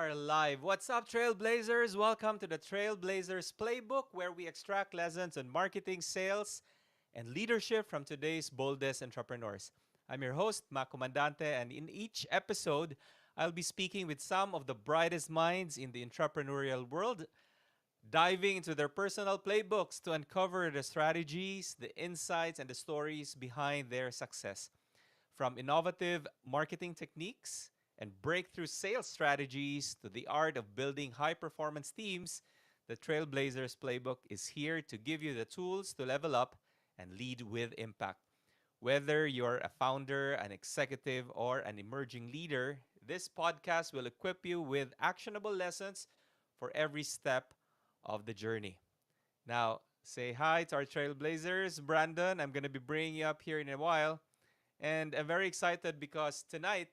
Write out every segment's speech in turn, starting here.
are live. What's up, Trailblazers? Welcome to the Trailblazers Playbook, where we extract lessons on marketing, sales, and leadership from today's boldest entrepreneurs. I'm your host, Mac Comandante, and in each episode, I'll be speaking with some of the brightest minds in the entrepreneurial world, diving into their personal playbooks to uncover the strategies, the insights, and the stories behind their success. From innovative marketing techniques and breakthrough sales strategies to the art of building high performance teams, the Trailblazers playbook is here to give you the tools to level up and lead with impact. Whether you're a founder, an executive, or an emerging leader, this podcast will equip you with actionable lessons for every step of the journey. Now, say hi to our Trailblazers. Brandon, I'm going to be bringing you up here in a while. And I'm very excited because tonight,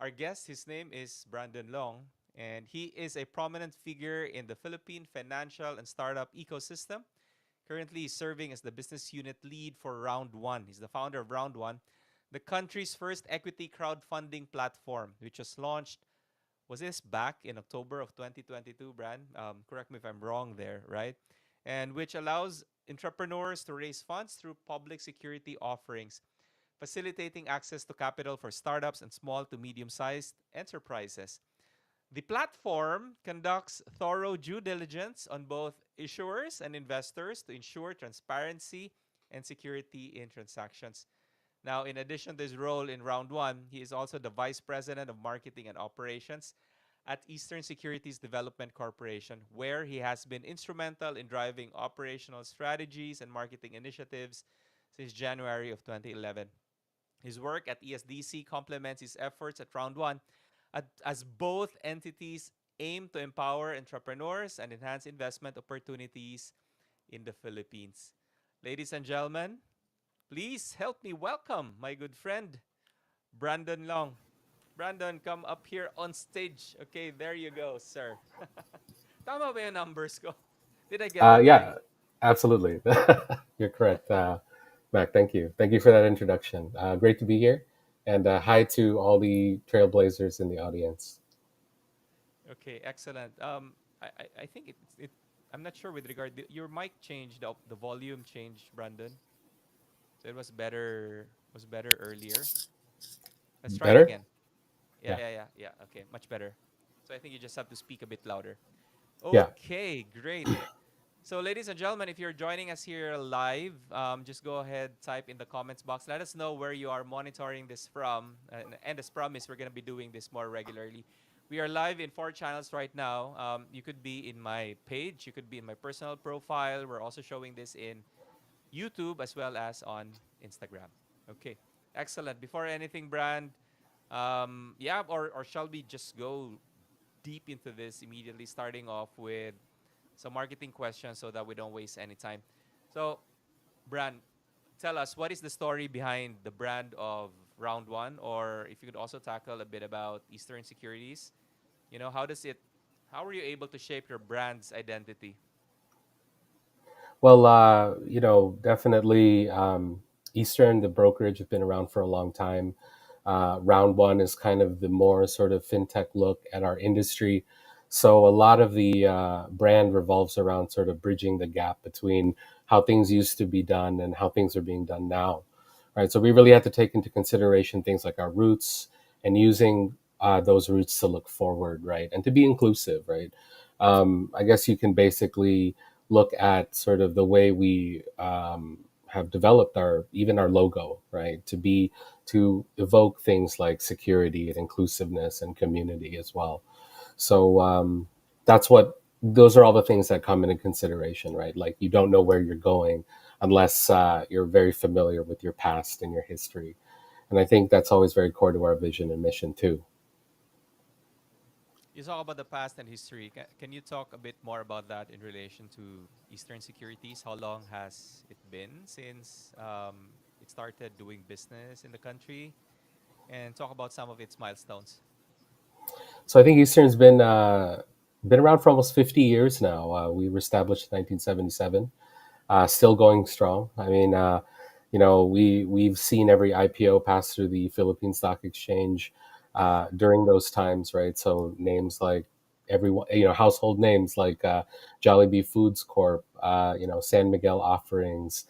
our guest, his name is Brandon Leong, and he is a prominent figure in the Philippine financial and startup ecosystem. Currently, he's serving as the business unit lead for Round One. He's the founder of Round One, the country's first equity crowdfunding platform, which was launched. Was this back in October of 2022, Brand? Correct me if I'm wrong there, right? And which allows entrepreneurs to raise funds through public security offerings, facilitating access to capital for startups and small to medium sized enterprises. The platform conducts thorough due diligence on both issuers and investors to ensure transparency and security in transactions. Now, in addition to his role in round one, he is also the vice president of marketing and operations at Eastern Securities Development Corporation, where he has been instrumental in driving operational strategies and marketing initiatives since January of 2011. His work at ESDC complements his efforts at Round One as both entities aim to empower entrepreneurs and enhance investment opportunities in the Philippines. Ladies and gentlemen, please help me welcome my good friend, Brandon Long. Brandon, come up here on stage. Okay, there you go, sir. Tama ba yung numbers ko? Did I get that right? Yeah, absolutely. You're correct, Mac. Thank you. Thank you for that introduction. Great to be here. And hi to all the Trailblazers in the audience. Okay, excellent. I think it. I'm not sure with regard your mic changed, the volume changed, Brandon. So it was better earlier. Let's try it Better? again. Yeah, Yeah. yeah, yeah, yeah. Okay, much better. So I think you just have to speak a bit louder. Yeah. Okay, great. So, ladies and gentlemen, if you're joining us here live, just go ahead, type in the comments box. Let us know where you are monitoring this from. And as promised, we're going to be doing this more regularly. We are live in 4 channels right now. You could be in my page, you could be in my personal profile. We're also showing this in YouTube as well as on Instagram. Okay, excellent. Before anything, Brand, yeah, or shall we just go deep into this immediately, starting off with some marketing questions so that we don't waste any time. So, Brand, tell us what is the story behind the brand of Round One, or if you could also tackle a bit about Eastern Securities. How were you able to shape your brand's identity? Well, definitely Eastern, the brokerage, has been around for a long time. Round one is kind of the more sort of fintech look at our industry. So a lot of the brand revolves around sort of bridging the gap between how things used to be done and how things are being done now. Right. So we really have to take into consideration things like our roots and using those roots to look forward, right, and to be inclusive, right. I guess you can basically look at sort of the way we have developed our even our logo, right, to evoke things like security and inclusiveness and community as well. So that's what those are all the things that come into consideration, right? Like you don't know where you're going unless you're very familiar with your past and your history, and I think that's always very core to our vision and mission too. You talk about the past and history. Can you talk a bit more about that in relation to Eastern Securities? How long has it been since it started doing business in the country? And talk about some of its milestones. So I think Eastern's been around for almost 50 years now. We were established in 1977, still going strong. I mean, we've seen every IPO pass through the Philippine Stock Exchange during those times, right? So names like everyone, household names like Jollibee Foods Corp, San Miguel Offerings,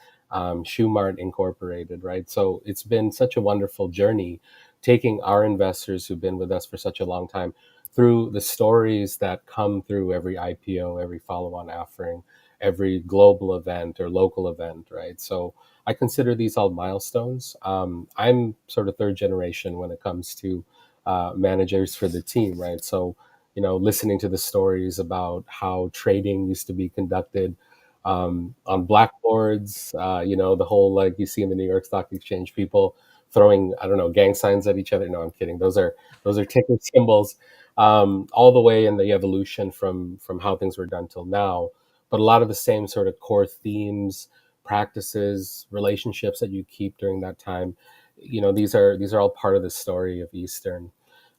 Shoe Mart Incorporated, right? So it's been such a wonderful journey taking our investors who've been with us for such a long time through the stories that come through every IPO, every follow-on offering, every global event or local event, right? So I consider these all milestones. I'm sort of third generation when it comes to managers for the team, right? So, listening to the stories about how trading used to be conducted on blackboards, the whole like you see in the New York Stock Exchange, people throwing, I don't know, gang signs at each other. No, I'm kidding. Those are ticker symbols. All the way in the evolution from how things were done till now, but a lot of the same sort of core themes, practices, relationships that you keep during that time. These are all part of the story of Eastern.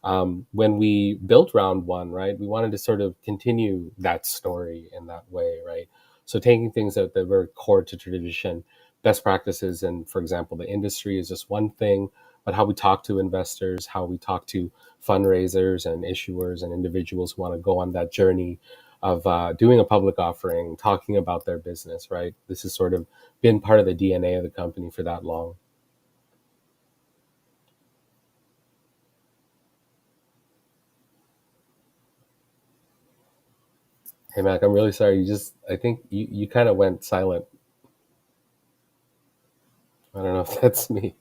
When we built round one, right, we wanted to sort of continue that story in that way, right? So taking things that were core to tradition, best practices, and for example, the industry is just one thing, but how we talk to investors, how we talk to fundraisers and issuers and individuals who want to go on that journey of doing a public offering, talking about their business, right? This has sort of been part of the DNA of the company for that long. Hey, Mac, I'm really sorry. I think you kind of went silent. I don't know if that's me.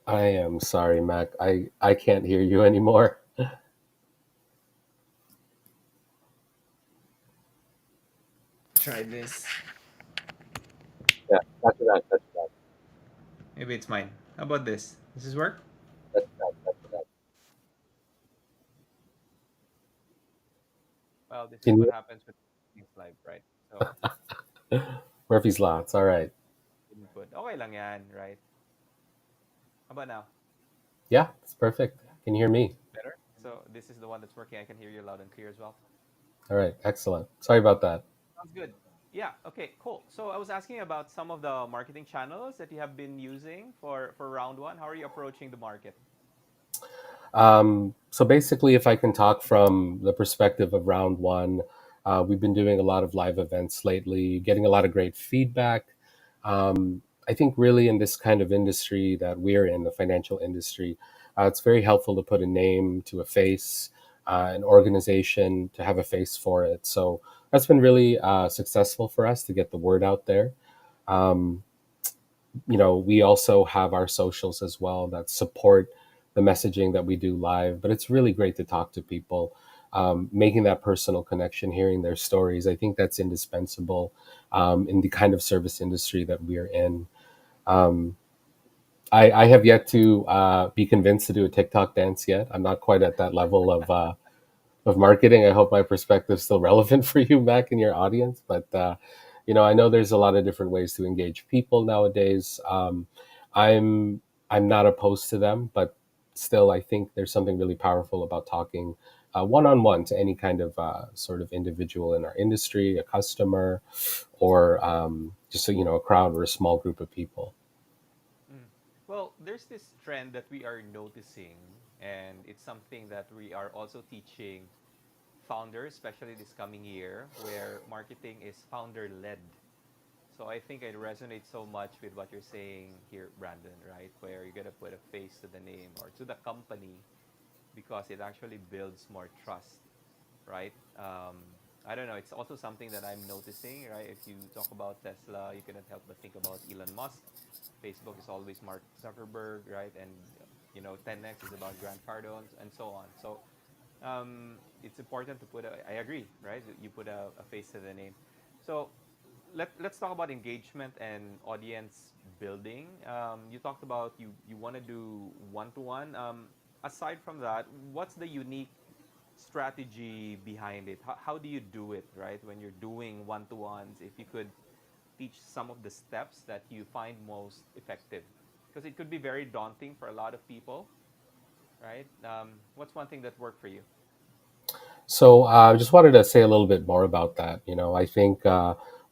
I am sorry, Mac. I can't hear you anymore. Try this. Yeah, that's that. That's that. Maybe it's mine. How about this? Does this work? That's that. That's that. Well, this is Can what you? happens with things live, right? So, Murphy's Law. It's all right. input. Okay lang yan, right? How about now? Yeah, it's perfect. Can you hear me? Better? So, this is the one that's working. I can hear you loud and clear as well. All right, excellent. Sorry about that. Sounds good. Yeah, okay, cool. So, I was asking about some of the marketing channels that you have been using for round one. How are you approaching the market? So basically, if I can talk from the perspective of round one, we've been doing a lot of live events lately, getting a lot of great feedback. I think really in this kind of industry that we're in, the financial industry, it's very helpful to put a name to a face, an organization to have a face for it. So that's been really successful for us to get the word out there. Um, we also have our socials as well that support the messaging that we do live. But it's really great to talk to people, making that personal connection, hearing their stories. I think that's indispensable in the kind of service industry that we're in. Um, I have yet to be convinced to do a TikTok dance yet. I'm not quite at that level of marketing. I hope my perspective is still relevant for you back in your audience. But I know there's a lot of different ways to engage people nowadays. I'm I'm not opposed to them, but still, I think there's something really powerful about talking one on one to any kind of sort of individual in our industry, a customer, or just a crowd or a small group of people. Mm. Well, there's this trend that we are noticing, and it's something that we are also teaching founders, especially this coming year, where marketing is founder led. So I think it resonates so much with what you're saying here, Brandon, right? Where you gotta put a face to the name or to the company because it actually builds more trust, right? I don't know. It's also something that I'm noticing, right? If you talk about Tesla, you cannot help but think about Elon Musk. Facebook is always Mark Zuckerberg, right? And 10x is about Grant Cardone and so on. So it's important to put I agree, right? You put a face to the name. So let's talk about engagement and audience building. You talked about you want to do one to one. Aside from that, what's the unique strategy behind it? How do you do it, right? When you're doing one to ones, if you could teach some of the steps that you find most effective, because it could be very daunting for a lot of people, right? What's one thing that worked for you? So I just wanted to say a little bit more about that. I think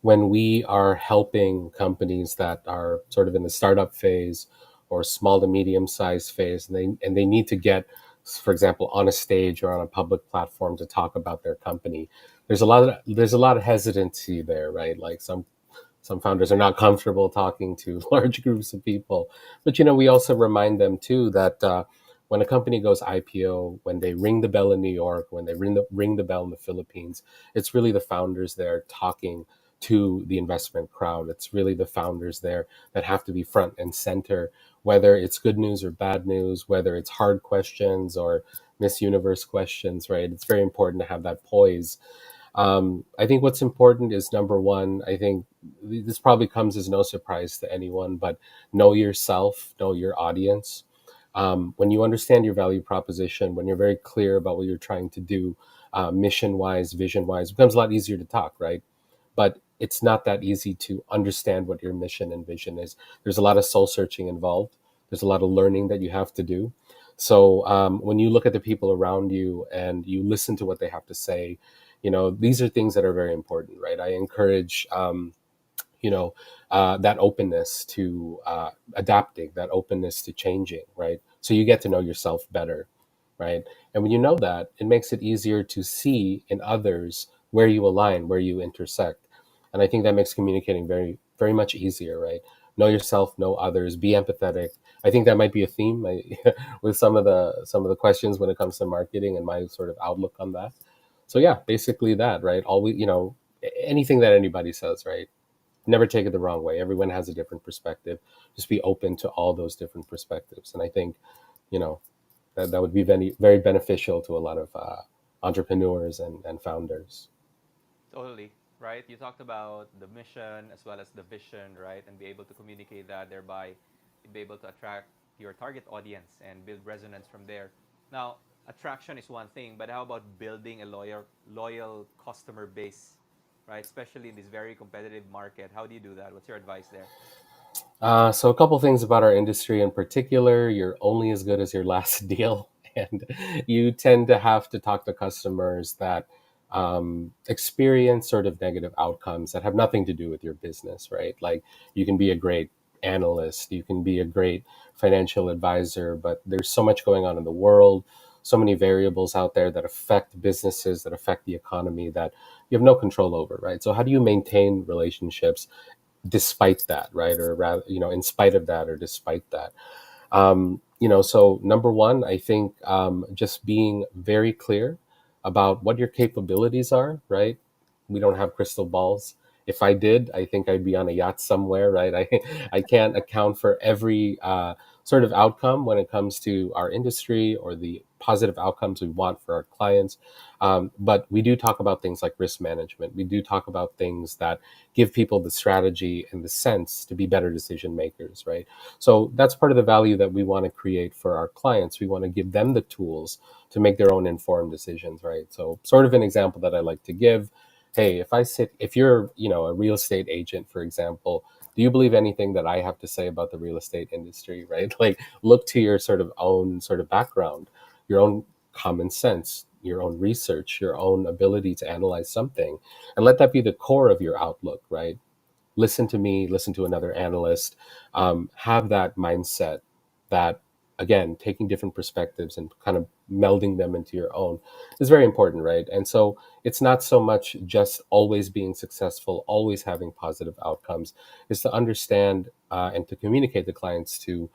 when we are helping companies that are sort of in the startup phase or small to medium sized phase, and they need to get, for example, on a stage or on a public platform to talk about their company, there's a lot of hesitancy there, right? Like some founders are not comfortable talking to large groups of people. But we also remind them too that when a company goes IPO, when they ring the bell in New York, when they ring the bell in the Philippines, it's really the founders there talking to the investment crowd. It's really the founders there that have to be front and center, whether it's good news or bad news, whether it's hard questions or Miss Universe questions, right? It's very important to have that poise. I think what's important is number one, I think this probably comes as no surprise to anyone, but know yourself, know your audience. When you understand your value proposition, when you're very clear about what you're trying to do, mission wise, vision wise, it becomes a lot easier to talk, right? But it's not that easy to understand what your mission and vision is. There's a lot of soul searching involved, there's a lot of learning that you have to do. So when you look at the people around you and you listen to what they have to say, these are things that are very important, right? I encourage you know that openness to adapting, that openness to changing, right? So you get to know yourself better, right? And when you know that, it makes it easier to see in others where you align, where you intersect. And I think that makes communicating very very much easier, right? Know yourself, know others, be empathetic. I think that might be a theme with some of the questions when it comes to marketing and my sort of outlook on that. So yeah, basically that, right? Always, anything that anybody says, right? Never take it the wrong way. Everyone has a different perspective. Just be open to all those different perspectives. And I think, you know, that would be very, very beneficial to a lot of entrepreneurs and founders. Totally, right? You talked about the mission as well as the vision, right? And be able to communicate that, thereby be able to attract your target audience and build resonance from there. Now, attraction is one thing, but how about building a loyal customer base, right? Especially in this very competitive market. How do you do that? What's your advice there? So a couple things about our industry in particular: you're only as good as your last deal, and you tend to have to talk to customers that experience sort of negative outcomes that have nothing to do with your business, right? Like you can be a great analyst, you can be a great financial advisor, but there's so much going on in the world, so many variables out there that affect businesses, that affect the economy that you have no control over, right? So how do you maintain relationships despite that, right? Or rather, in spite of that or despite that. So number one, I think just being very clear about what your capabilities are, right? We don't have crystal balls. If I did, I think I'd be on a yacht somewhere, right? I can't account for every sort of outcome when it comes to our industry or the positive outcomes we want for our clients. But we do talk about things like risk management. We do talk about things that give people the strategy and the sense to be better decision makers, right? So that's part of the value that we want to create for our clients. We want to give them the tools to make their own informed decisions, right? So sort of an example that I like to give: hey, if you're, a real estate agent, for example, do you believe anything that I have to say about the real estate industry, right? Like, look to your sort of own sort of background, your own common sense, your own research, your own ability to analyze something, and let that be the core of your outlook, right? Listen to me, listen to another analyst, have that mindset that, again, taking different perspectives and kind of melding them into your own is very important, right? And so it's not so much just always being successful, always having positive outcomes, is to understand and to communicate to clients to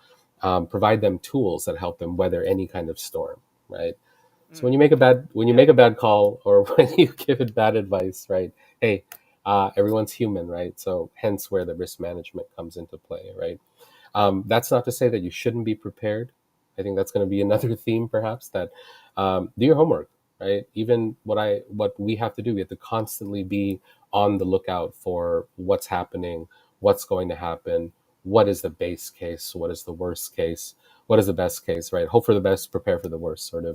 provide them tools that help them weather any kind of storm, right? So when Mm, you yeah. make a bad call or when you give it bad advice, right? Hey, everyone's human, right? So hence where the risk management comes into play, right? That's not to say that you shouldn't be prepared. I think that's going to be another theme, perhaps. That do your homework, right? Even what we have to do, we have to constantly be on the lookout for what's happening, what's going to happen, what is the base case, what is the worst case, what is the best case, right? Hope for the best, prepare for the worst, sort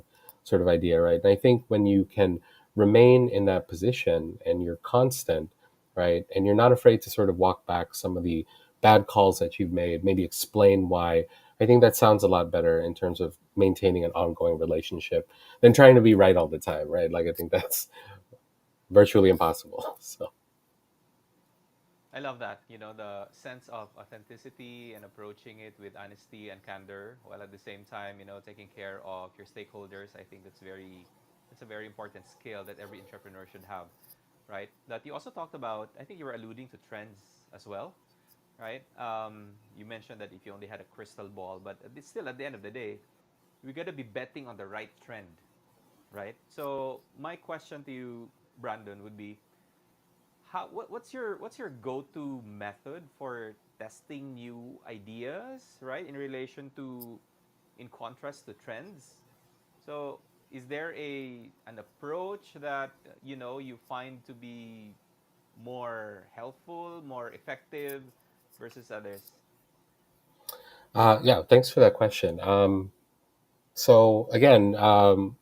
of idea, right? And I think when you can remain in that position and you're constant, right, and you're not afraid to sort of walk back some of the bad calls that you've made, maybe explain why. I think that sounds a lot better in terms of maintaining an ongoing relationship than trying to be right all the time, right? Like, I think that's virtually impossible. So, I love that. You know, the sense of authenticity and approaching it with honesty and candor, while at the same time, you know, taking care of your stakeholders. I think that's a very important skill that every entrepreneur should have, right? That you also talked about. I think you were alluding to trends as well, right? You mentioned that if you only had a crystal ball, but it's still at the end of the day, we got to be betting on the right trend, right? So my question to you, Brandon, would be what's your go-to method for testing new ideas, right, in relation to, in contrast to trends? So is there a an approach that you find to be more helpful, more effective versus others? yeah, thanks for that question. So again,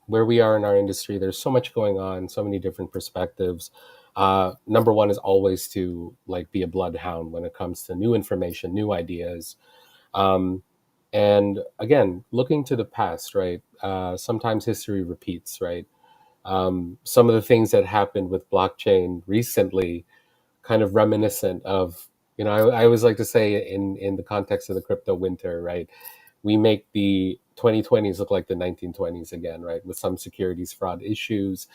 where we are in our industry, there's so much going on, so many different perspectives. Number one is always to like be a bloodhound when it comes to new information, new ideas, um, and again, looking to the past, right? Sometimes history repeats, right? Some of the things that happened with blockchain recently, kind of reminiscent of, I always like to say in the context of the crypto winter, right? We make the 2020s look like the 1920s again, right? With some securities fraud issues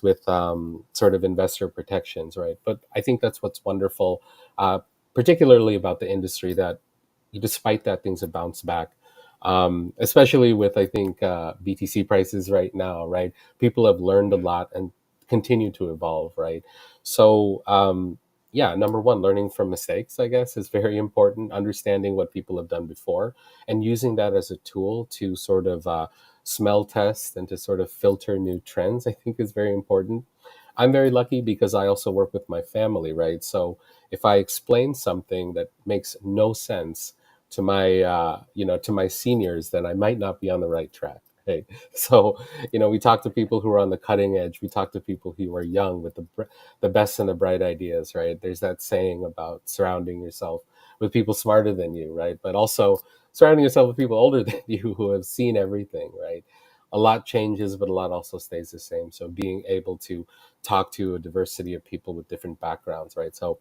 with sort of investor protections, right? But I think that's what's wonderful, particularly about the industry, that despite that, things have bounced back. Especially with, I think, BTC prices right now, right? People have learned a lot and continue to evolve, right? So, yeah, number one, learning from mistakes, I guess, is very important. Understanding what people have done before and using that as a tool to sort of smell test and to sort of filter new trends, I think is very important. I'm very lucky because I also work with my family, right? So if I explain something that makes no sense to my, to my seniors, then I might not be on the right track. Right. So, we talk to people who are on the cutting edge. We talk to people who are young with the best and the bright ideas, right? There's that saying about surrounding yourself with people smarter than you, right? But also surrounding yourself with people older than you who have seen everything, right? A lot changes, but a lot also stays the same. So being able to talk to a diversity of people with different backgrounds, right? So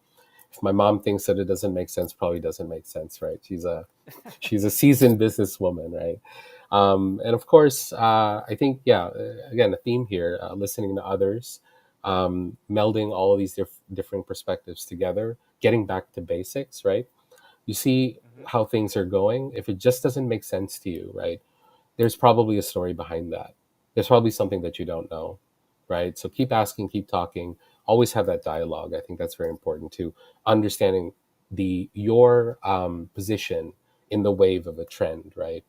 if my mom thinks that it doesn't make sense, probably doesn't make sense, right? She's a seasoned businesswoman, right? And of course, I think, yeah, again, a theme here: listening to others, melding all of these different perspectives together, getting back to basics, right? You see Mm-hmm. how things are going. If it just doesn't make sense to you, right? There's probably a story behind that. There's probably something that you don't know, right? So keep asking, keep talking, always have that dialogue. I think that's very important too. Understanding your position in the wave of a trend, right?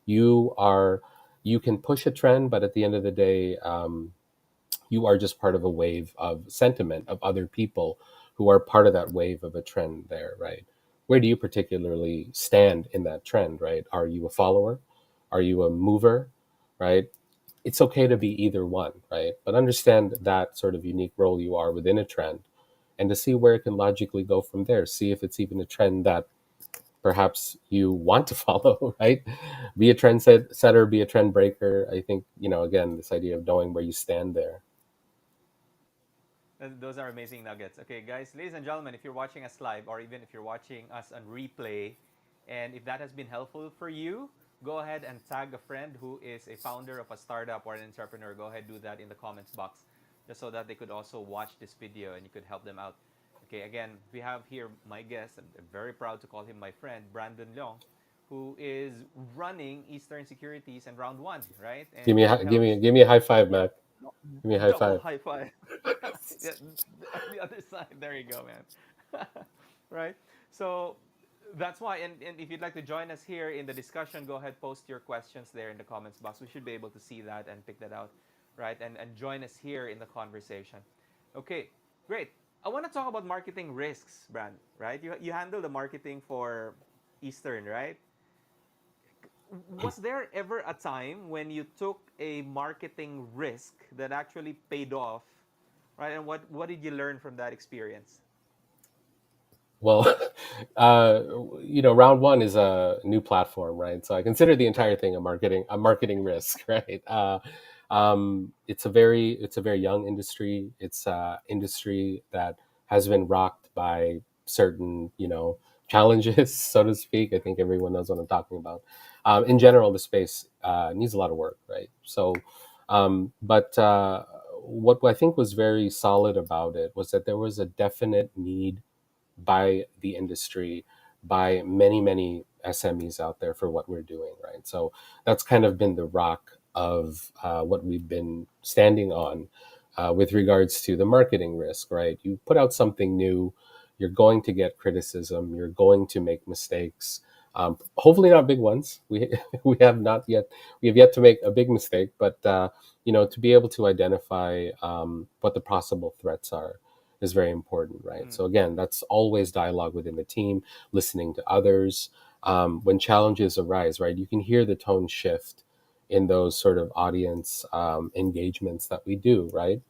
You are you can push a trend, but at the end of the day, you are just part of a wave of sentiment of other people who are part of that wave of a trend there, right? Where do you particularly stand in that trend, right? Are you a follower? Are you a mover, right? It's okay to be either one, right? But understand that sort of unique role you are within a trend and to see where it can logically go from there. See if it's even a trend that perhaps you want to follow, right? Be a trend setter, be a trend breaker. I think, again, this idea of knowing where you stand there. Those are amazing nuggets. Okay, guys, ladies and gentlemen, if you're watching us live or even if you're watching us on replay, and if that has been helpful for you, go ahead and tag a friend who is a founder of a startup or an entrepreneur. Go ahead, do that in the comments box, just so that they could also watch this video and you could help them out. Okay, again, we have here my guest. I'm very proud to call him my friend, Brandon Leong, who is running Eastern Securities and Round One, right? Give And me he a, give helps me give me a high five, Mac. Give me a high double five. high five. Yeah, on the other side. There you go, man. Right? So that's why, and if you'd like to join us here in the discussion, go ahead, post your questions there in the comments box. We should be able to see that and pick that out, right? And join us here in the conversation. Okay, great. I want to talk about marketing risks, Brand, right? You handle the marketing for Eastern, right? Was there ever a time when you took a marketing risk that actually paid off, right? And what did you learn from that experience? Well, uh, round one is a new platform, right? So I consider the entire Right. thing a marketing risk, right? It's a very young industry. It's industry that has been rocked by certain, challenges, so to speak. I think everyone knows what I'm talking about. In general, the space needs a lot of work, right? So, but what I think was very solid about it was that there was a definite need by the industry, by many, many SMEs out there for what we're doing, right? So that's kind of been the rock of what we've been standing on with regards to the marketing risk, right? You put out something new, you're going to get criticism, you're going to make mistakes. Hopefully not big ones. We have not yet we have yet to make a big mistake, but to be able to identify what the possible threats are is very important, right? Mm, So again, that's always dialogue within the team, listening to others. When challenges arise, right, you can hear the tone shift in those sort of audience engagements that we do, right?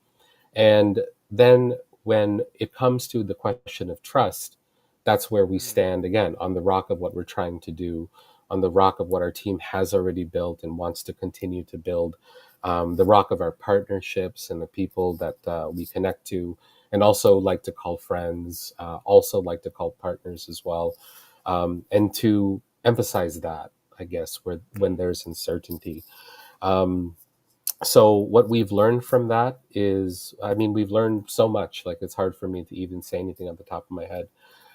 And then when it comes to the question of trust, that's where we mm, stand again on the rock of what we're trying to do, on the rock of what our team has already built and wants to continue to build, the rock of our partnerships and the people that we connect to, and also like to call friends, also like to call partners as well, and to emphasize that, I guess, when mm, there's uncertainty. Um, so what we've learned from that is, I mean, we've learned so much, like it's hard for me to even say anything on the top of my head,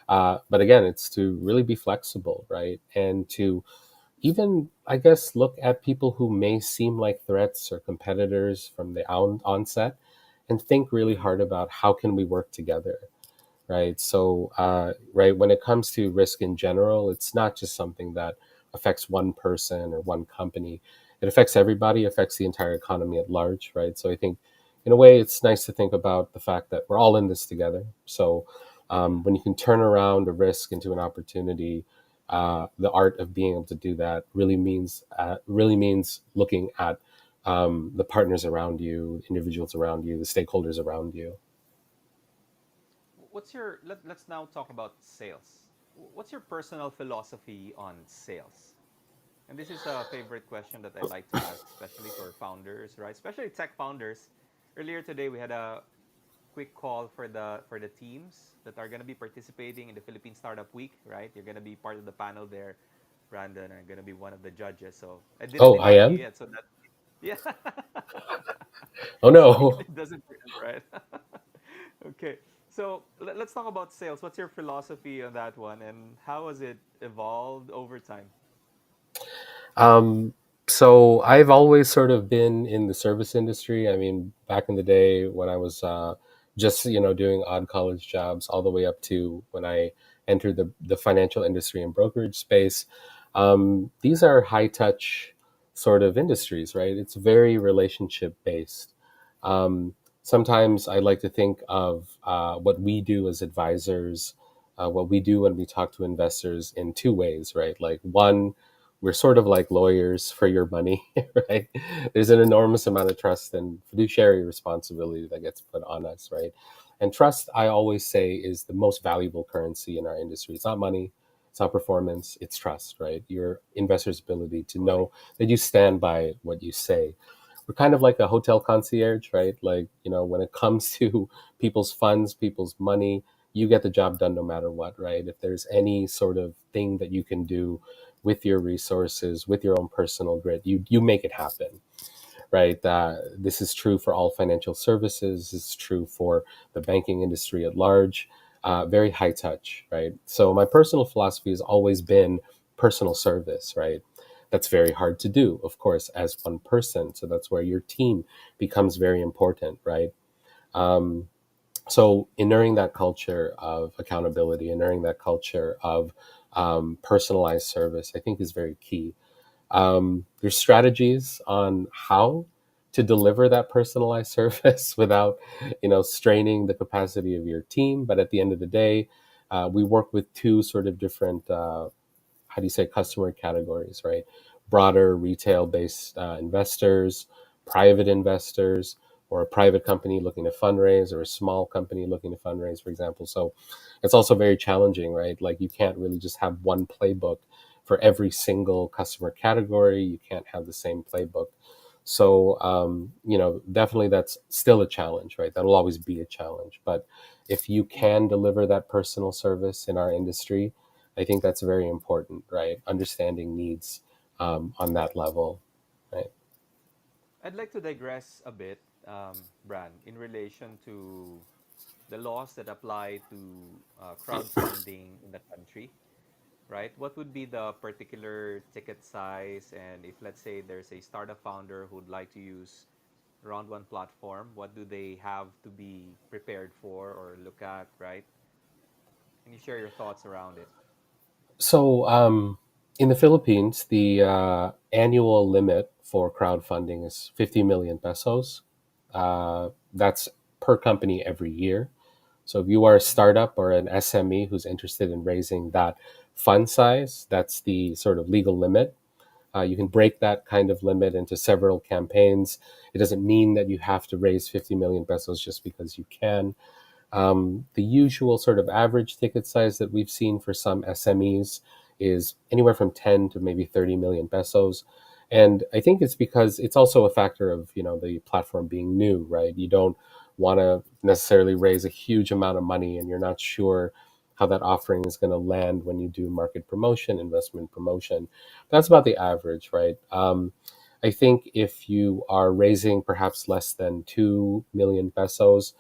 but again, it's to really be flexible, right? And to even, I guess, look at people who may seem like threats or competitors from the onset and think really mm, hard about how can we work together, right? So, right, when it comes to risk in general, it's not just something that affects one person or one company. It affects everybody, affects the entire economy at large, right? So I think, in a way, it's nice to think about the fact that we're all in this together. So mm. when you can turn around a risk into an opportunity, the art of being able to do that really means looking at the partners around you, individuals around you, the stakeholders around you. Let's now talk about sales. What's your personal philosophy on sales? And this is a favorite question that I like to ask, especially for founders, right? Especially tech founders. Earlier today, we had a quick call for the teams that are going to be participating in the Philippine Startup Week, right? You're going to be part of the panel there, Brandon, and going to be one of the judges. So I didn't Oh, I invite you am. yet, so that yeah. Oh So no. it doesn't end, right? Okay. So let's talk about sales. What's your philosophy on that one, and how has it evolved over time? Um, so I've always sort of been in the service industry. I mean, back in the day when I was just doing odd college jobs, all the way up to when I entered the financial industry and brokerage space. These are high touch sort of industries, right? It's very relationship based. Um, Sometimes I like to think of what we do as advisors, what we do when we talk to investors in two ways, right? Like one, we're sort of like lawyers for your money, right? There's an enormous amount of trust and fiduciary responsibility that gets put on us, right? And trust, I always say, is the most valuable currency in our industry. It's not money, it's not performance, it's trust, right? Your investor's ability to Totally. know that you stand by what you say. We're kind of like a hotel concierge, right? Like, when it comes to people's funds, people's money, you get the job done no matter what, right? If there's any sort of thing that you can do with your resources, with your own personal grit, you make it happen, right? This is true for all financial services. This is true for the banking industry at large. Very high touch, right? So my personal philosophy has always been personal service, right? That's very hard to do, of course, as one person. So that's where your team becomes very important, right? Um, so inuring that culture of accountability, inuring that culture of personalized service, I think is very key. There's strategies on how to deliver that personalized service without, straining the capacity of your team. But at the end of the day, we work with two sort of different, how do you say, customer categories, right? Broader retail based investors, private investors, or a private company looking to fundraise, or a small company looking to fundraise, for example. So it's also very challenging, right? Like you can't really just have one playbook for every single customer category. You can't have the same playbook. So, definitely that's still a challenge, right? That'll always be a challenge. But if you can deliver that personal service in our industry, I think that's very important, right? Understanding needs on that level, right? I'd like to digress a bit, Bran, in relation to the laws that apply to crowdfunding in the country, right? What would be the particular ticket size? And if, let's say, there's a startup founder who'd like to use Round One platform, what do they have to be prepared for or look at, right? Can you share your thoughts around it? So, in the Philippines, the annual limit for crowdfunding is 50 million pesos. That's per company every year. So, if you are a Mhm. startup or an SME who's interested in raising that fund size, that's the sort of legal limit. You can break that kind of limit into several campaigns. It doesn't mean that you have to raise 50 million pesos just because you can. The usual sort of average ticket size that we've seen for some SMEs is anywhere from 10 to maybe 30 million pesos. And I think it's because it's also a factor of, the platform being new, right? You don't want to necessarily raise a huge amount of money and you're not sure how that offering is going to land when you do market promotion, investment promotion. That's about the average, right? I think if you are raising perhaps less than 2 million pesos,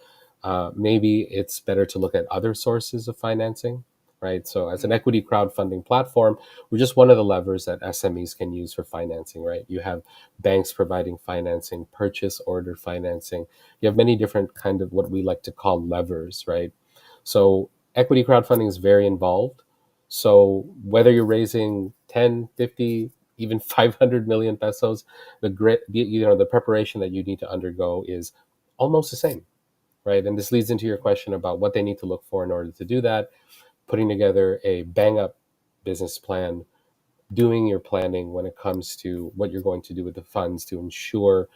maybe it's better to look at other sources of financing, right? So, as an Mm. equity crowdfunding platform, we're just one of the levers that SMEs can use for financing, right? You have banks providing financing, purchase order financing. You have many different kind of what we like to call levers, right? So, equity crowdfunding is very involved. So, whether you're raising 10, 50, even 500 million pesos, the preparation that you need to undergo is almost the same, right? And this leads into your question about what they need to look for in order to do that, putting together a bang up business plan, doing your planning when it comes to what you're going to do with the funds to ensure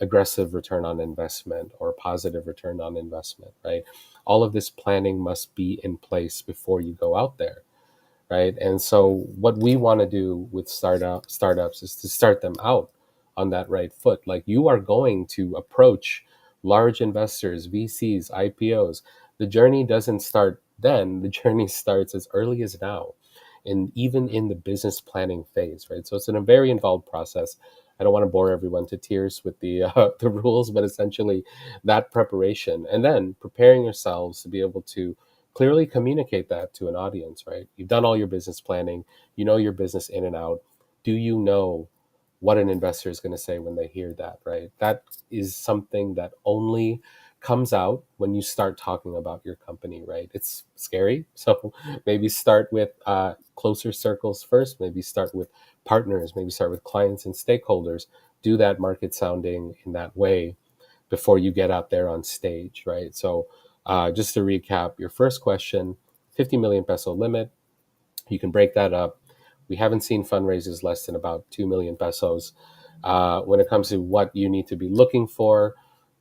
aggressive return on investment or positive return on investment, right? All of this planning must be in place before you go out there, right? And so what we want to do with startups is to start them out on that right foot. Like you are going to approach large investors, VCs, IPOs. The journey doesn't start then. The journey starts as early as now, and even Mm. in the business planning phase, right? So it's a very involved process. I don't want to bore everyone to tears with the the rules, but essentially that preparation and then preparing yourselves to be able to clearly communicate that to an audience, right? You've done all your business planning, you know your business in and out. Do you know what an investor is going to say when they hear that, right? That is something that only comes out when you start talking about your company, right? It's scary. So maybe start with closer circles first, maybe start with partners, maybe start with clients and stakeholders. Do that market sounding in that way before you get out there on stage, right? So, just to recap, your first question, 50 million peso limit, you can break that up. We haven't seen fundraisers less than about 2 million pesos. When it comes to what you need to be looking for,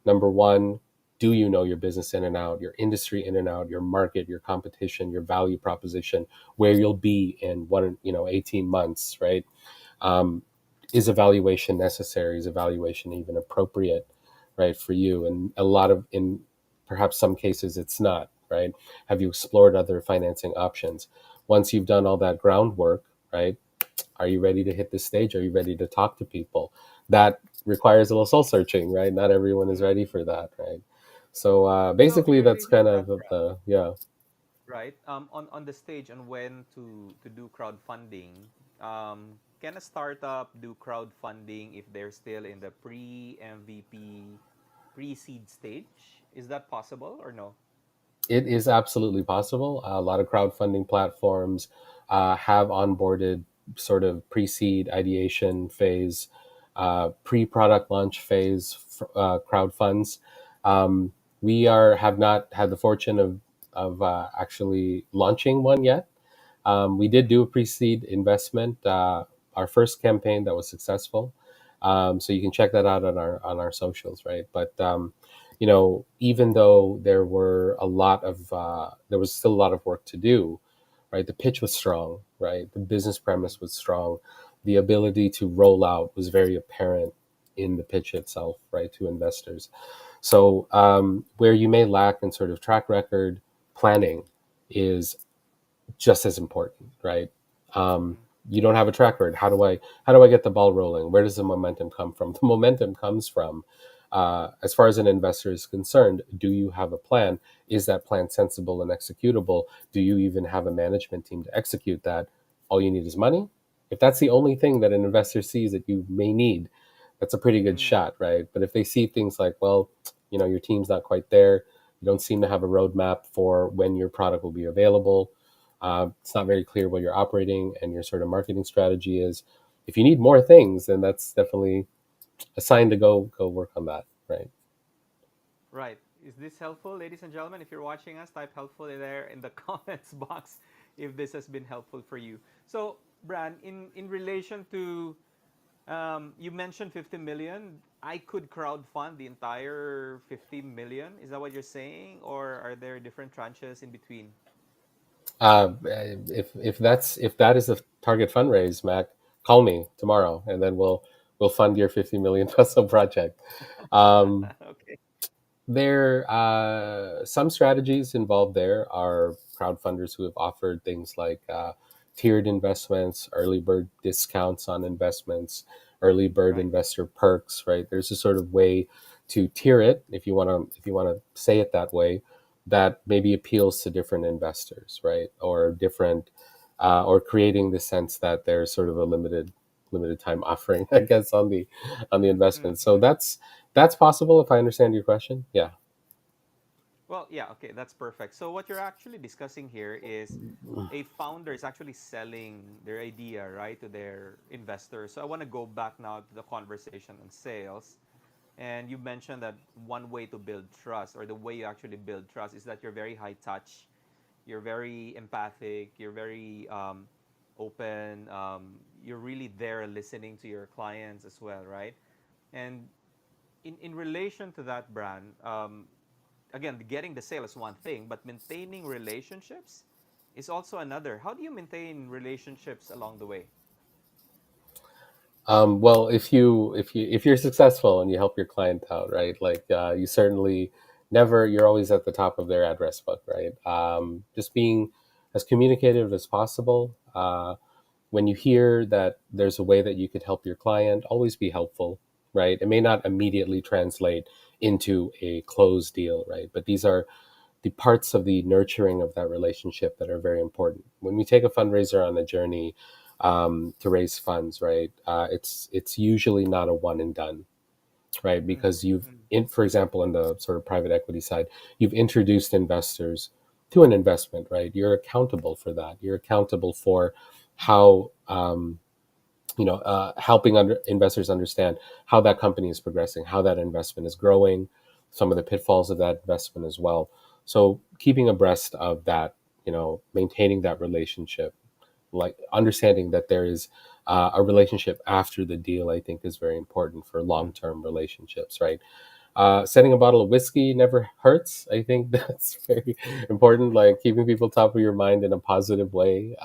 number one, do you know your business in and out, your industry in and out, your market, your competition, your value proposition, where you'll be in 18 months, right? um, is evaluation necessary? Is evaluation even appropriate, right, for you? And a lot of, in perhaps some cases, it's not, right? Have you explored other financing options? Once you've done all that groundwork, right, are you ready to hit the stage? Are you ready to talk to people? That requires a little soul searching, right? Not everyone is Mm. ready for that, right? So So basically, that's regarding kind of that, the yeah. right? On the stage on when to do crowdfunding, can a startup do crowdfunding if they're still in the pre-MVP, pre-seed stage? Is that possible or no? It is absolutely possible. A lot of crowdfunding platforms have onboarded sort of pre-seed ideation phase, pre-product launch phase crowd funds. We have not had the fortune of actually launching one yet. We did do a pre-seed investment, our first campaign that was successful. So you can check that out on our socials, right? But even though there was still a lot of work to do, right? The pitch was strong, right? The business Mm, premise was strong. The ability to roll out was very apparent in the pitch itself, right, to investors. So where you may lack in sort of track record, planning is just as important, right? Um, mm, you don't have a track record. How do I get the ball rolling? Where does the momentum come from? The momentum comes from, as far as an investor is concerned, do you have a plan? Is that plan sensible and executable? Do you even have a management team to execute that? All you need is money. If that's the only thing that an investor sees that you may need, that's a pretty good mm. shot, right? But if they see things like, well, your team's not quite there, you don't seem to have a roadmap for when your product will be available, it's not very clear what you're operating and your sort of marketing strategy is. If you need more things, then that's definitely a sign to go work on that, right? Right. Is this helpful, ladies and gentlemen? If you're watching us, type helpful in there in the comments box if this has been helpful for you. So, Bran, in relation to you mentioned 50 million. I could crowdfund the entire 50 million. Is that what you're saying, or are there different tranches in between? If that is the target fundraise, Mac, call me tomorrow, and then we'll fund your 50 million peso project. Um, Okay. There, some strategies involved there are crowdfunders who have offered things like tiered investments, early bird discounts on investments, early bird Right. investor perks. Right, there's a sort of way to tier it, if you want to say it that way, that maybe appeals to different investors, right, or different, or creating the sense that there's sort of a limited time offering, I guess, on the investment. So Mm-hmm. that's possible if I understand your question. Yeah. Well, yeah, okay, that's perfect. So what you're actually discussing here is a founder is actually selling their idea, right, to their investors. So I want to go back now to the conversation on sales. And you mentioned that one way to build trust, or the way you actually build trust, is that you're very high touch, you're very empathic, you're very open, you're really there listening to your clients as well, right? And in relation to that, brand, again, getting the sale is one thing, but maintaining relationships is also another. How do you maintain relationships along the way? Well, if you're successful and you help your client out, right? Like you certainly never you're always at the top of their address book, right? Just being as communicative as possible. When you hear that there's a way that you could help your client, always be helpful, right? It may not immediately translate into a closed deal, right? But these are the parts of the nurturing of that relationship that are very important. When we take a fundraiser on a journey to raise funds, right, it's usually not a one and done, right? Mm, Because you've, mm, for example, in the sort of private equity side, you've introduced investors to an investment, right? You're accountable for that. You're accountable for how helping investors understand how that company is progressing, how that investment is growing, some of the pitfalls of that investment as well. So keeping abreast of that, maintaining that relationship, like understanding that there is a relationship after the deal, I think is very important for mm. long-term relationships, right? Setting a bottle of whiskey never hurts. I think that's very important. Like keeping people top of your mind in a positive way.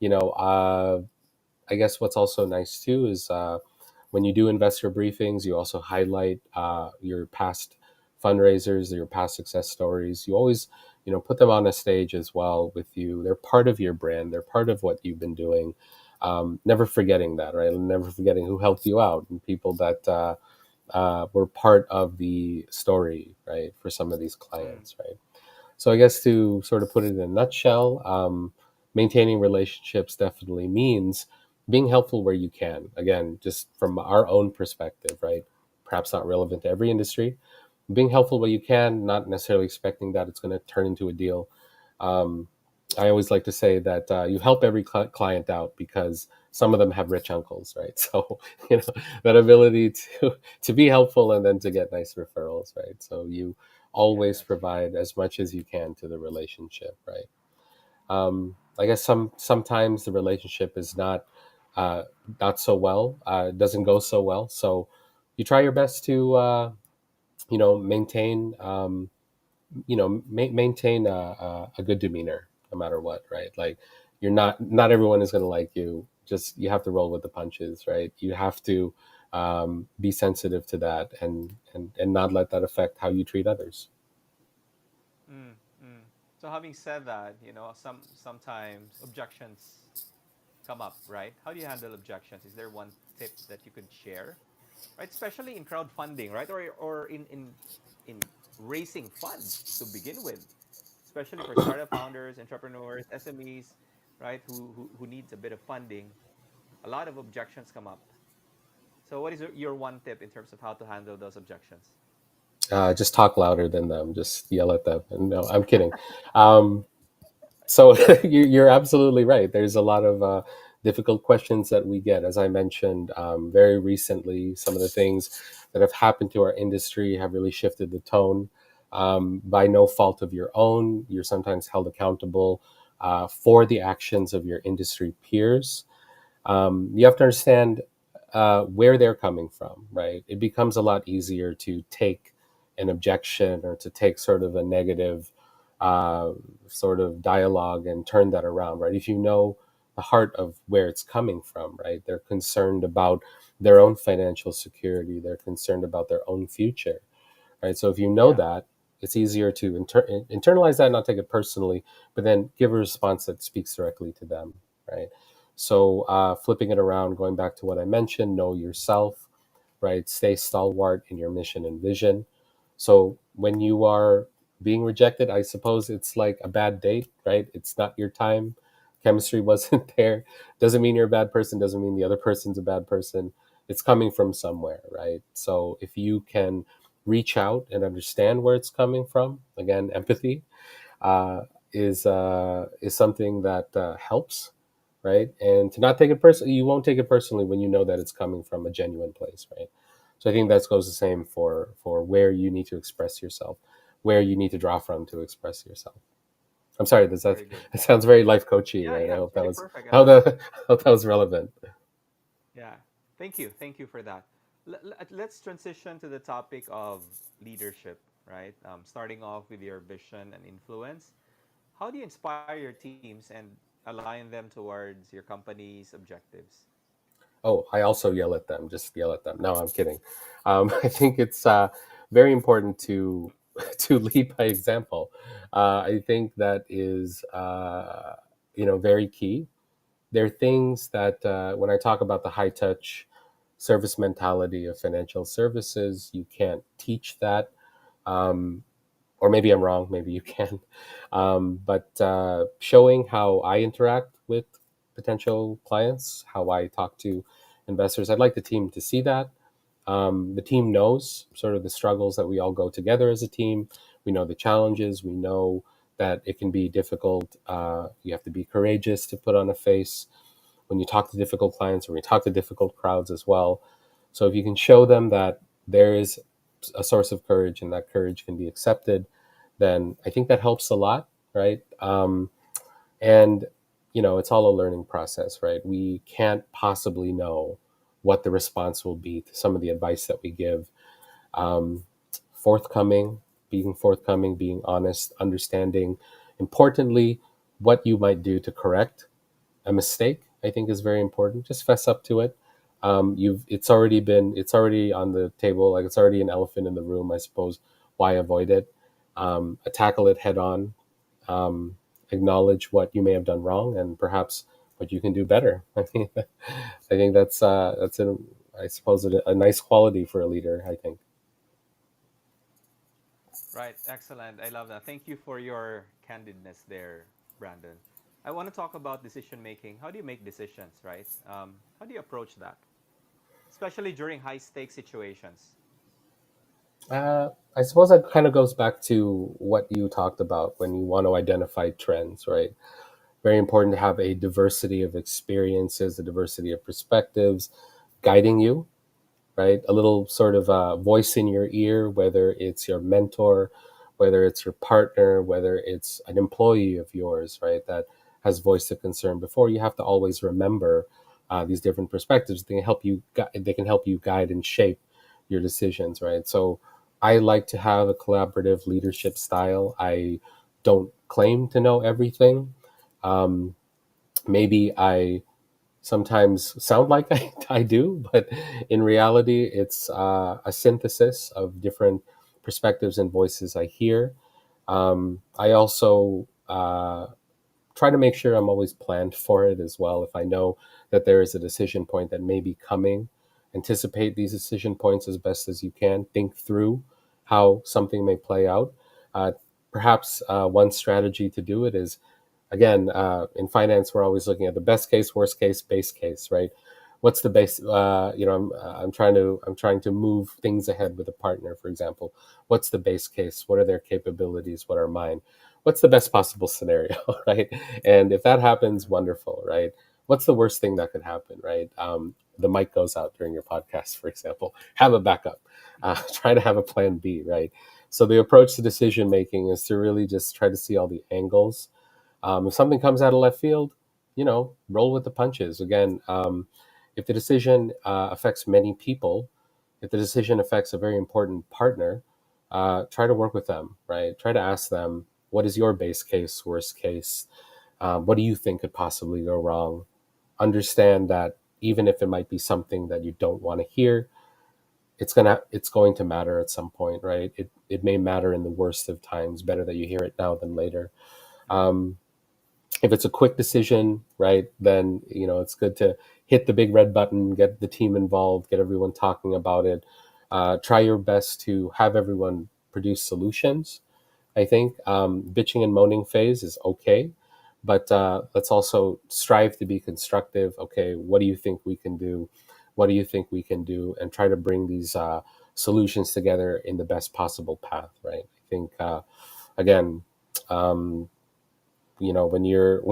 You know, uh, I guess what's also nice too is when you do investor briefings, you also highlight your past fundraisers, your past success stories. You always, put them on a stage as well with you. They're part of your brand. They're part of what you've been doing. Never forgetting that, right? Never forgetting who helped you out and people that were part of the story, right? For some of these Mm. clients, right? So I guess to sort of put it in a nutshell, maintaining relationships definitely means being helpful where you can. Again, just from our own perspective, right? Perhaps not relevant to every industry. Being helpful where you can, not necessarily expecting that it's going to turn into a deal. Um, I always like to say that you help every client out because some of them have rich uncles, right? So that ability to be helpful and then to get nice referrals, right? So you Yeah, always that's true. provide as much as you can to the relationship, right? I guess sometimes the relationship is not uh, not so well, doesn't go so well. So you try your best to maintain maintain a good demeanor no matter what, right? Like not everyone is going to like you. Just you have to roll with the punches, right? You have to be sensitive to that and not let that affect how you treat others. Mm, mm. So having said that, sometimes objections come up, right? How do you handle objections? Is there one tip that you could share, right? Especially in crowdfunding, right? Or in raising funds to begin with, especially for startup founders, entrepreneurs, SMEs, right? Who needs a bit of funding. A lot of objections come up. So what is your one tip in terms of how to handle those objections? Just talk louder than them. Just yell at them. And no, I'm kidding. Um, So you're absolutely right. There's a lot of difficult questions that we get. As I mentioned very recently, some of the things that have happened to our industry have really shifted the tone. By no fault of your own, you're sometimes held accountable for the actions of your industry peers. You have to understand where they're coming from, right? It becomes a lot easier to take an objection or to take sort of a negative uh, sort of dialogue and turn that around, right? If you know the heart of where it's coming from, right? They're concerned about their own financial security, they're concerned about their own future, right? So if you know Yeah, that, it's easier to internalize that, not take it personally, but then give a response that speaks directly to them, right? So flipping it around, going back to what I mentioned, know yourself, right? Stay stalwart in your mission and vision. So when you are being rejected, I suppose it's like a bad date, right? It's not your time. Chemistry wasn't there. Doesn't mean you're a bad person, doesn't mean the other person's a bad person. It's coming from somewhere, right? So if you can reach out and understand where it's coming from, again, empathy uh, is something that helps, right? And to not take it personally, you won't take it personally when you know that it's coming from a genuine place, right? So I think that goes the same for where you need to express yourself, where you need to draw from to express yourself. I'm sorry, very good. that sounds very life coachy, Yeah, right? I yeah, hope it's that really was perfect. I how love it. the how that was relevant. Yeah. Thank you for that. Let's transition to the topic of leadership, right? Starting off with your vision and influence. How do you inspire your teams and align them towards your company's objectives? Oh, I also yell at them. Just yell at them. No, I'm kidding. I think it's very important to to lead by example. I think that is very key. There are things that when I talk about the high touch service mentality of financial services, you can't teach that. Um, or maybe I'm wrong, maybe you can. But showing how I interact with potential clients, how I talk to investors, I'd like the team to see that. The team knows sort of the struggles that we all go together as a team. We know the challenges. We know that it can be difficult. You have to be courageous to put on a face when you talk to difficult clients or when you talk to difficult crowds as well. So if you can show them that there is a source of courage and that courage can be accepted, then I think that helps a lot, right? And it's all a learning process, right? We can't possibly know what the response will be to some of the advice that we give. Um, forthcoming, being forthcoming, being honest, understanding, importantly, what you might do to correct a mistake, I think, is very important. Just fess up to it. It's already on the table, like it's already an elephant in the room, I suppose. Why avoid it? Tackle it head on. um, Acknowledge what you may have done wrong and perhaps what you can do better. I think that's I suppose a nice quality for a leader, I think. Right. Excellent. I love that. Thank you for your candidness there, Brandon. I want to talk about decision making. How do you make decisions, right? How do you approach that, especially during high stake situations? I suppose that kind of goes back to what you talked about when you want to identify trends, right? Very important to have a diversity of experiences, a diversity of perspectives guiding you, right? A little sort of voice in your ear, whether it's your mentor, whether it's your partner, whether it's an employee of yours, right? That has voiced a concern before. You have to always remember these different perspectives. They can help you guide and shape your decisions, right? So I like to have a collaborative leadership style. I don't claim to know everything. Um, Maybe I sometimes sound like I do, but in reality, it's a synthesis of different perspectives and voices I hear. I also try to make sure I'm always planned for it as well. If I know that there is a decision point that may be coming, anticipate these decision points as best as you can. Think through how something may play out. Uh, Perhaps one strategy to do it is, again, in finance, we're always looking at the best case, worst case, base case, right? What's the base? I'm trying to move things ahead with a partner, for example. What's the base case? What are their capabilities? What are mine? What's the best possible scenario, right? And if that happens, wonderful, right? What's the worst thing that could happen, right? The mic goes out during your podcast, for example. Have a backup. Try to have a plan B, right? So the approach to decision making is to really just try to see all the angles. If something comes out of left field, roll with the punches. Again, if the decision affects many people, if the decision affects a very important partner, try to work with them, right? Try to ask them, what is your base case, worst case? What do you think could possibly go wrong? Understand that even if it might be something that you don't want to hear, it's going to matter at some point, right? It may matter in the worst of times. Better that you hear it now than later. Um, if it's a quick decision, right, then it's good to hit the big red button, get the team involved, get everyone talking about it. Try your best to have everyone produce solutions. I think bitching and moaning phase is okay, but let's also strive to be constructive. Okay, what do you think we can do? What do you think we can do? And try to bring these solutions together in the best possible path, right? I think again, um, when you're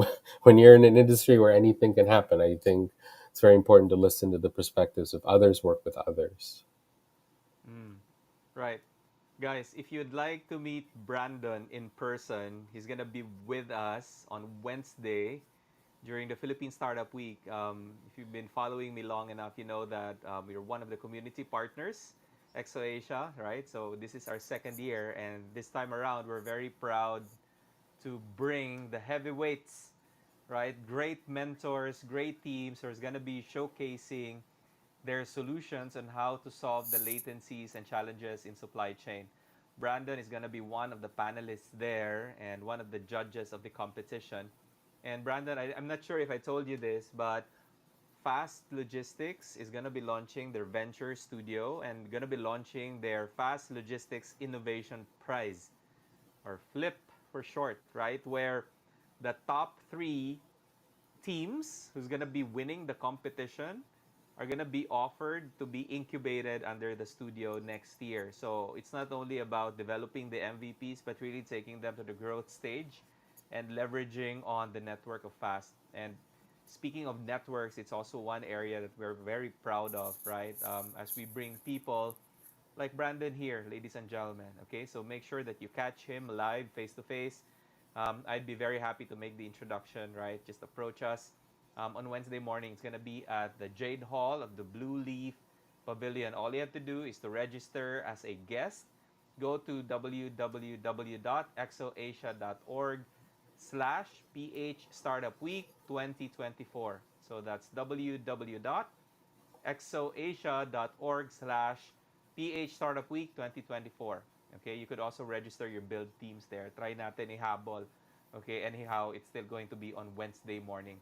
when you're in an industry where anything can happen, I think it's very important to listen to the perspectives of others, work with others. Mm, right. Guys, if you'd like to meet Brandon in person, he's going to be with us on Wednesday during the Philippine Startup Week. If you've been following me long enough, you know that we're one of the community partners, Exo Asia, right? So this is our second year, and this time around, we're very proud to bring the heavyweights, right? Great mentors, great teams who's going to be showcasing their solutions on how to solve the latencies and challenges in supply chain. Brandon is going to be one of the panelists there and one of the judges of the competition. And Brandon, I'm not sure if I told you this, but Fast Logistics is going to be launching their venture studio and going to be launching their Fast Logistics Innovation Prize, or FLIP for short, right? Where the top three teams who's going to be winning the competition are going to be offered to be incubated under the studio next year. So it's not only about developing the MVPs, but really taking them to the growth stage and leveraging on the network of Fast. And speaking of networks, it's also one area that we're very proud of, right? As we bring people like Brandon here, ladies and gentlemen. Okay, so make sure that you catch him live, face to face. I'd be very happy to make the introduction, right? Just approach us on Wednesday morning. It's going to be at the Jade Hall of the Blue Leaf Pavilion. All you have to do is to register as a guest. Go to www.exoasia.org slash PH Startup Week 2024. So that's www.exoasia.org slash PH Startup Week 2024. Okay, you could also register your build teams there. Try natin ihabol. Okay, anyhow, it's still going to be on Wednesday morning.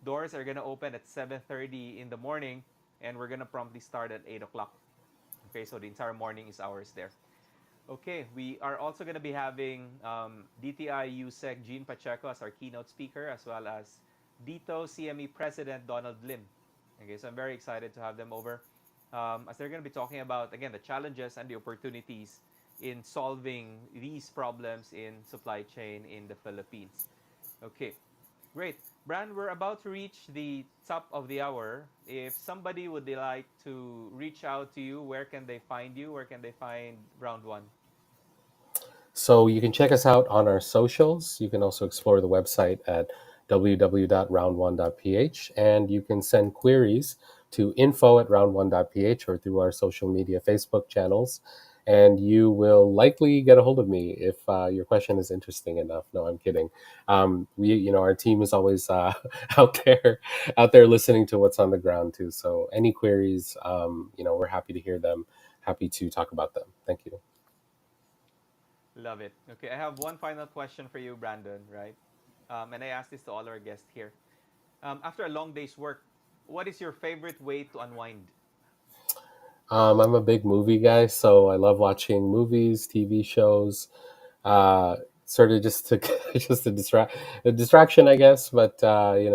Doors are going to open at 7:30 in the morning, and we're going to promptly start at 8 o'clock. Okay, so the entire morning is ours there. Okay, we are also going to be having DTI USEC Gene Pacheco as our keynote speaker, as well as DITO CME President Donald Lim. Okay, so I'm very excited to have them over as they're going to be talking about, again, the challenges and the opportunities in solving these problems in supply chain in the Philippines. Okay, great. Bran, we're about to reach the top of the hour. If somebody would like to reach out to you, where can they find you? Where can they find round one? So you can check us out on our socials. You can also explore the website at www.round1.ph, and you can send queries to info@round1.ph or through our social media Facebook channels. And you will likely get a hold of me if your question is interesting enough. No, I'm kidding. Our team is always out there, out there listening to what's on the ground too. So any queries, we're happy to hear them, happy to talk about them. Thank you. Love it. Okay, I have one final question for you, Brandon, right? And I ask this to all our guests here. After a long day's work, what is your favorite way to unwind? I'm a big movie guy, so I love watching movies, TV shows, sort of just to just a distraction, I guess. But I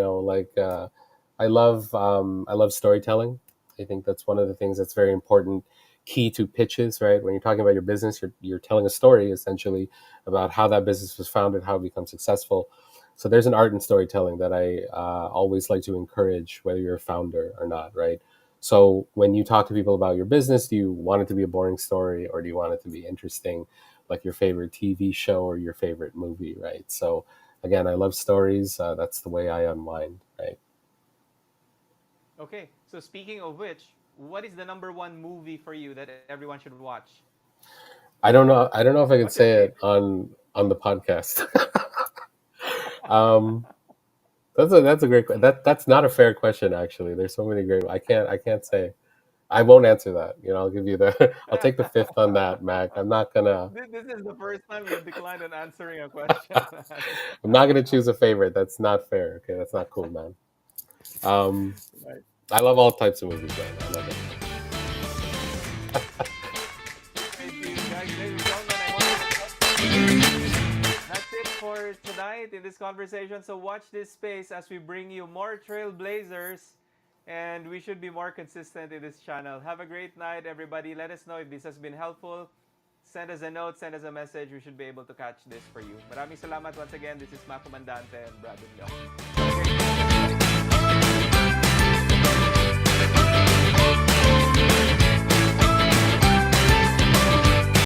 love storytelling. I think that's one of the things that's very important, key to pitches, right? When you're talking about your business, you're telling a story essentially about how that business was founded, how it becomes successful. So there's an art in storytelling that I always like to encourage, whether you're a founder or not, right? So when you talk to people about your business, do you want it to be a boring story or do you want it to be interesting, like your favorite TV show or your favorite movie, right? So again, I love stories. That's the way I unwind, right? Okay, so speaking of which, what is the number one movie for you that everyone should watch? I don't know. I don't know if I could What's your say it favorite? on the podcast. um, that's a great that's not a fair question actually. There's so many great. I can't say. I won't answer that. I'll give you the. I'll take the fifth on that, Mac. I'm not gonna. This is the first time you've declined on answering a question, man. I'm not gonna choose a favorite. That's not fair. Okay, that's not cool, man. Um, Right. I love all types of movies, man. I love it. Thank you, guys. Ladies and gentlemen, I want to that's it for tonight in this conversation. So watch this space as we bring you more trailblazers and we should be more consistent in this channel. Have a great night, everybody. Let us know if this has been helpful. Send us a note, send us a message. We should be able to catch this for you. Maraming salamat once again. This is Mac Comandante and Brandon Leong.